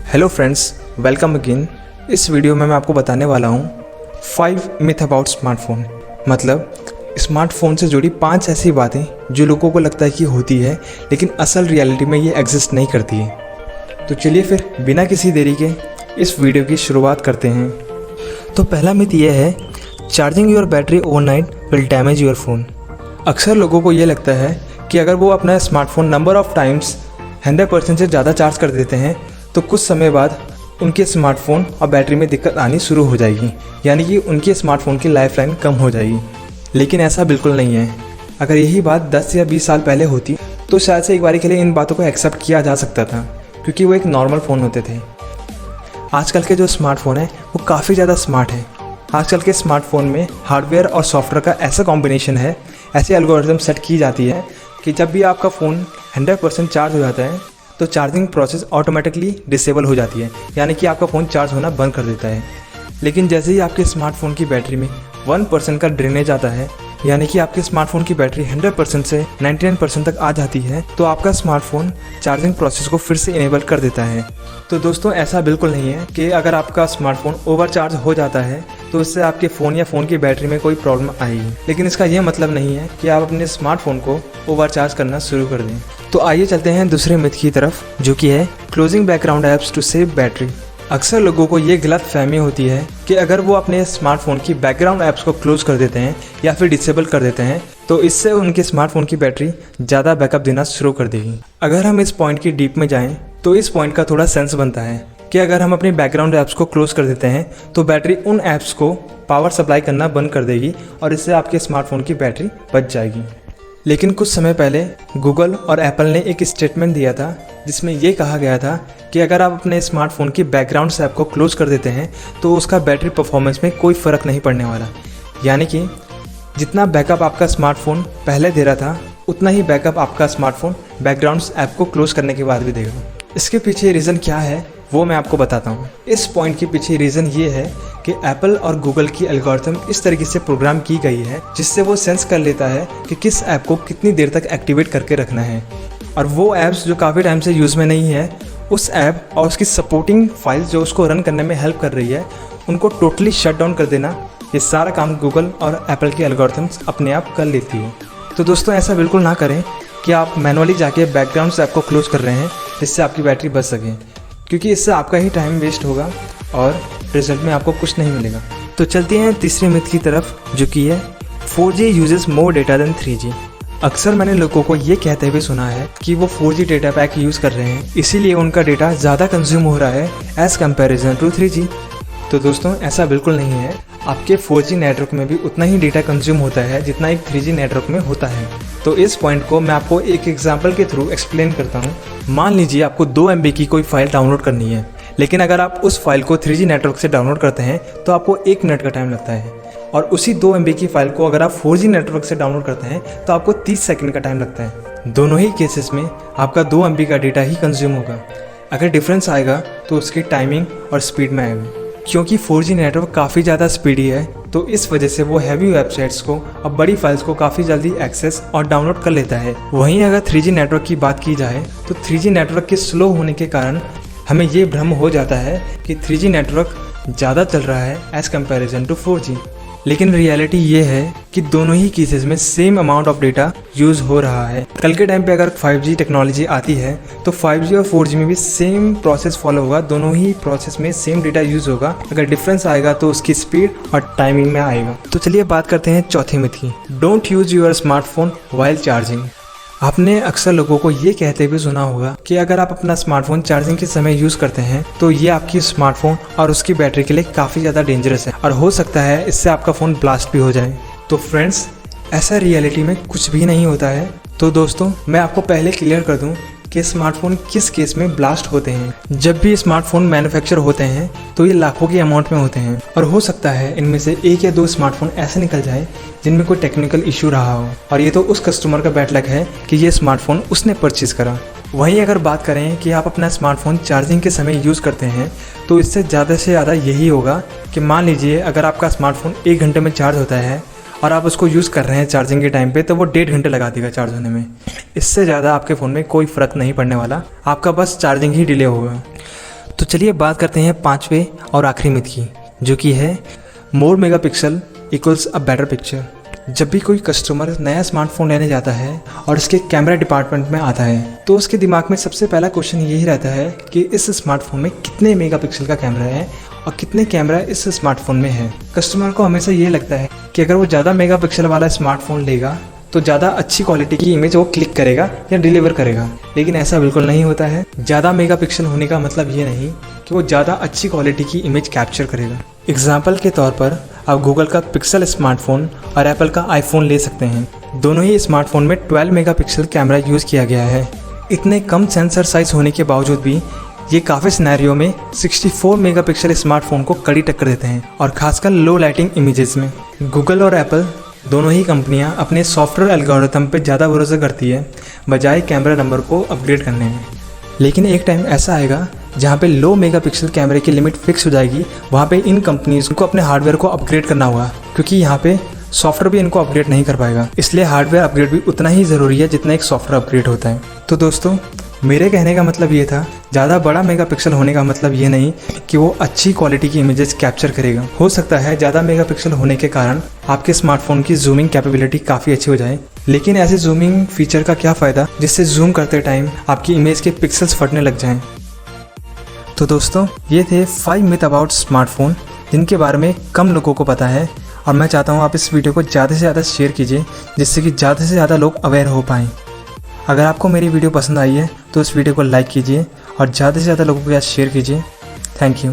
Hello friends, welcome again. इस video में मैं आपको बताने वाला हूँ 5 मिथ अबाउट स्मार्टफोन। मतलब स्मार्टफोन से जुड़ी 5 ऐसी बातें जो लोगों को लगता है कि होती है, लेकिन असल रियलिटी में ये एग्जिस्ट नहीं करती है। तो चलिए फिर बिना किसी देरी के इस वीडियो की शुरुआत करते हैं। तो पहला मिथ ये है, charging your battery overnight will damage your phone. अक्सर लोगों को ये लगता है कि अगर वो अपना स्मार्टफोन नंबर ऑफ़ टाइम्स 100% से ज़्यादा चार्ज कर देते हैं तो कुछ समय बाद उनके स्मार्टफोन और बैटरी में दिक्कत आनी शुरू हो जाएगी, यानी कि उनके स्मार्टफोन की लाइफ लाइन कम हो जाएगी। लेकिन ऐसा बिल्कुल नहीं है। अगर यही बात 10 या 20 साल पहले होती तो शायद से एक बारी के लिए इन बातों को एक्सेप्ट किया जा सकता था, क्योंकि वो एक नॉर्मल फ़ोन होते थे। आजकल के जो स्मार्टफोन है वो काफ़ी ज़्यादा स्मार्ट है। आजकल के स्मार्टफोन में हार्डवेयर और सॉफ्टवेयर का ऐसा कॉम्बिनेशन है, ऐसी एल्गोरिथम सेट की जाती है कि जब भी आपका फ़ोन 100% चार्ज हो जाता है तो चार्जिंग प्रोसेस ऑटोमेटिकली डिसेबल हो जाती है, यानी कि आपका फ़ोन चार्ज होना बंद कर देता है। लेकिन जैसे ही आपके स्मार्टफोन की बैटरी में 1% का ड्रेनेज आता है, यानी कि आपके स्मार्टफोन की बैटरी 100% से 99% तक आ जाती है, तो आपका स्मार्टफोन चार्जिंग प्रोसेस को फिर से इनेबल कर देता है। तो दोस्तों, ऐसा बिल्कुल नहीं है कि अगर आपका स्मार्टफोन ओवरचार्ज हो जाता है तो इससे आपके फ़ोन या फ़ोन की बैटरी में कोई प्रॉब्लम आएगी। लेकिन इसका यह मतलब नहीं है कि आप अपने स्मार्टफोन को ओवरचार्ज करना शुरू कर दें। तो आइए चलते हैं दूसरे मिथ की तरफ, जो कि है closing background apps to save battery. अक्सर लोगों को ये गलत फहमी होती है कि अगर वो अपने स्मार्टफोन की बैकग्राउंड ऐप्स को क्लोज कर देते हैं या फिर डिसेबल कर देते हैं तो इससे उनके स्मार्टफोन की बैटरी ज़्यादा बैकअप देना शुरू कर देगी। अगर हम इस पॉइंट की डीप में जाएं तो इस पॉइंट का थोड़ा सेंस बनता है कि अगर हम अपनी बैकग्राउंड ऐप्स को क्लोज कर देते हैं तो बैटरी उन ऐप्स को पावर सप्लाई करना बंद कर देगी और इससे आपके स्मार्टफोन की बैटरी बच जाएगी। लेकिन कुछ समय पहले गूगल और एप्पल ने एक स्टेटमेंट दिया था जिसमें ये कहा गया था कि अगर आप अपने स्मार्टफोन की बैकग्राउंड ऐप को क्लोज कर देते हैं तो उसका बैटरी परफॉर्मेंस में कोई फ़र्क नहीं पड़ने वाला। यानी कि जितना बैकअप आपका स्मार्टफोन पहले दे रहा था उतना ही बैकअप आपका स्मार्टफोन बैकग्राउंड ऐप को क्लोज करने के बाद भी देगा। इसके पीछे रीज़न क्या है वो मैं आपको बताता हूँ। इस पॉइंट के पीछे रीज़न ये है कि एप्पल और गूगल की एल्गोरिथम इस तरीके से प्रोग्राम की गई है जिससे वो सेंस कर लेता है कि किस ऐप को कितनी देर तक एक्टिवेट करके रखना है, और वो ऐप्स जो काफ़ी टाइम से यूज़ में नहीं है उस ऐप और उसकी सपोर्टिंग फाइल्स जो उसको रन करने में हेल्प कर रही है उनको टोटली शट डाउन कर देना। ये सारा काम गूगल और एप्पल की एल्गोरिथम्स अपने आप कर लेती है। तो दोस्तों, ऐसा बिल्कुल ना करें कि आप मैनुअली जाके बैकग्राउंड ऐप को क्लोज कर रहे हैं जिससे आपकी बैटरी बच सके, क्योंकि इससे आपका ही टाइम वेस्ट होगा और रिजल्ट में आपको कुछ नहीं मिलेगा। तो चलते हैं तीसरे मिथ की तरफ, जो कि है 4G uses more data then 3G। अक्सर मैंने लोगों को ये कहते हुए सुना है कि वो 4G डेटा पैक यूज़ कर रहे हैं, इसीलिए उनका डेटा ज़्यादा कंज्यूम हो रहा है एज़ कम्पेरिजन टू 3G। तो दोस्तों, ऐसा बिल्कुल नहीं है। आपके 4G नेटवर्क में भी उतना ही डेटा कंज्यूम होता है जितना एक 3G नेटवर्क में होता है। तो इस पॉइंट को मैं आपको एक एग्जांपल के थ्रू एक्सप्लेन करता हूँ। मान लीजिए आपको 2 MB की कोई फाइल डाउनलोड करनी है, लेकिन अगर आप उस फाइल को 3G नेटवर्क से डाउनलोड करते हैं तो आपको 1 मिनट का टाइम लगता है, और उसी 2 MB की फाइल को अगर आप 4G नेटवर्क से डाउनलोड करते हैं तो आपको 30 सेकंड का टाइम लगता है। दोनों ही केसेस में आपका 2 MB का डेटा ही कंज्यूम होगा। अगर डिफरेंस आएगा तो उसकी टाइमिंग और स्पीड में आएगा। क्योंकि 4G नेटवर्क काफ़ी ज़्यादा स्पीडी है तो इस वजह से वो हैवी वेबसाइट्स को और बड़ी फाइल्स को काफ़ी जल्दी एक्सेस और डाउनलोड कर लेता है। वहीं अगर 3G नेटवर्क की बात की जाए तो 3G नेटवर्क के स्लो होने के कारण हमें ये भ्रम हो जाता है कि 3G नेटवर्क ज़्यादा चल रहा है एज़ कम्पेरिजन टू 4G। लेकिन रियलिटी ये है कि दोनों ही केसेस में same amount of data use हो रहा है। कल के टाइम पे अगर 5G टेक्नोलॉजी आती है तो 5G और 4G में भी सेम प्रोसेस फॉलो होगा, दोनों ही प्रोसेस में सेम डेटा यूज़ होगा। अगर डिफरेंस आएगा तो उसकी स्पीड और टाइमिंग में आएगा। तो चलिए बात करते हैं चौथी मिथ की, don't use your smartphone while charging. आपने अक्सर लोगों को ये कहते हुए सुना होगा कि अगर आप अपना स्मार्टफोन चार्जिंग के समय यूज़ करते हैं तो ये आपकी स्मार्टफोन और उसकी बैटरी के लिए काफ़ी ज़्यादा डेंजरस है और हो सकता है इससे आपका फ़ोन ब्लास्ट भी हो जाए। तो फ्रेंड्स, ऐसा रियलिटी में कुछ भी नहीं होता है। तो दोस्तों, मैं आपको पहले क्लियर कर दूं कि स्मार्टफोन किस केस में ब्लास्ट होते हैं। जब भी स्मार्टफोन मैन्युफैक्चर होते हैं तो ये लाखों के अमाउंट में होते हैं, और हो सकता है इनमें से 1 या 2 स्मार्टफोन ऐसे निकल जाए जिनमें कोई टेक्निकल इशू रहा हो, और ये तो उस कस्टमर का बैड लक है कि ये स्मार्टफोन उसने परचेज करा। वहीं अगर बात करें कि आप अपना स्मार्टफोन चार्जिंग के समय यूज़ करते हैं तो इससे ज़्यादा से ज़्यादा यही होगा कि मान लीजिए अगर आपका स्मार्टफोन 1 घंटे में चार्ज होता है और आप उसको यूज़ कर रहे हैं चार्जिंग के टाइम पे, तो वो 1.5 घंटे लगा देगा चार्ज होने में। इससे ज़्यादा आपके फ़ोन में कोई फ़र्क नहीं पड़ने वाला, आपका बस चार्जिंग ही डिले होगा। तो चलिए बात करते हैं पांचवें और आखिरी मिथ की, जो कि है more megapixel equals a better picture. जब भी कोई कस्टमर नया स्मार्टफोन लेने जाता है और उसके कैमरा डिपार्टमेंट में आता है तो उसके दिमाग में सबसे पहला क्वेश्चन यही रहता है कि इस स्मार्टफोन में कितने मेगापिक्सल का कैमरा है और कितने कैमरा इस स्मार्टफोन में है। कस्टमर को हमेशा ये लगता है कि अगर वो ज़्यादा मेगापिक्सल वाला स्मार्टफोन लेगा तो ज़्यादा अच्छी क्वालिटी की इमेज वो क्लिक करेगा या डिलीवर करेगा, लेकिन ऐसा बिल्कुल नहीं होता है। ज़्यादा मेगापिक्सल होने का मतलब ये नहीं कि वो ज़्यादा अच्छी क्वालिटी की इमेज कैप्चर करेगा। एग्जाम्पल के तौर पर आप गूगल का पिक्सल स्मार्टफोन और एप्पल का आईफोन ले सकते हैं। दोनों ही स्मार्टफोन में 12 मेगापिक्सल कैमरा यूज़ किया गया है। इतने कम सेंसर साइज होने के बावजूद भी ये काफ़ी सिनेरियो में 64 मेगापिक्सल स्मार्टफोन को कड़ी टक्कर देते हैं, और खासकर लो लाइटिंग इमेजेस में। गूगल और एप्पल दोनों ही कंपनियां अपने सॉफ्टवेयर एल्गोरिथम पे ज़्यादा भरोसा करती है बजाय कैमरा नंबर को अपग्रेड करने में। लेकिन एक टाइम ऐसा आएगा जहाँ पे लो मेगापिक्सल कैमरे की लिमिट फिक्स हो जाएगी। वहाँ पे इन कंपनीज को अपने हार्डवेयर को अपग्रेड करना होगा, क्योंकि यहाँ पे सॉफ्टवेयर भी इनको अपग्रेड नहीं कर पाएगा। इसलिए हार्डवेयर अपग्रेड भी उतना ही ज़रूरी है जितना एक सॉफ्टवेयर अपग्रेड होता है। तो दोस्तों, मेरे कहने का मतलब ये था, ज़्यादा बड़ा मेगापिक्सल होने का मतलब ये नहीं कि वो अच्छी क्वालिटी की इमेजेस कैप्चर करेगा। हो सकता है ज़्यादा मेगापिक्सल होने के कारण आपके स्मार्टफोन की जूमिंग कैपेबिलिटी काफ़ी अच्छी हो जाए, लेकिन ऐसे जूमिंग फीचर का क्या फ़ायदा जिससे जूम करते टाइम आपकी इमेज के पिक्सल्स फटने लग जाएं। तो दोस्तों, ये थे 5 मिथ अबाउट स्मार्टफोन जिनके बारे में कम लोगों को पता है, और मैं चाहता हूँ आप इस वीडियो को ज़्यादा से ज़्यादा शेयर कीजिए जिससे कि ज़्यादा से ज़्यादा लोग अवेयर हो पाएँ। अगर आपको मेरी वीडियो पसंद आई है तो इस वीडियो को लाइक कीजिए और ज़्यादा से ज़्यादा लोगों के साथ शेयर कीजिए। Thank you.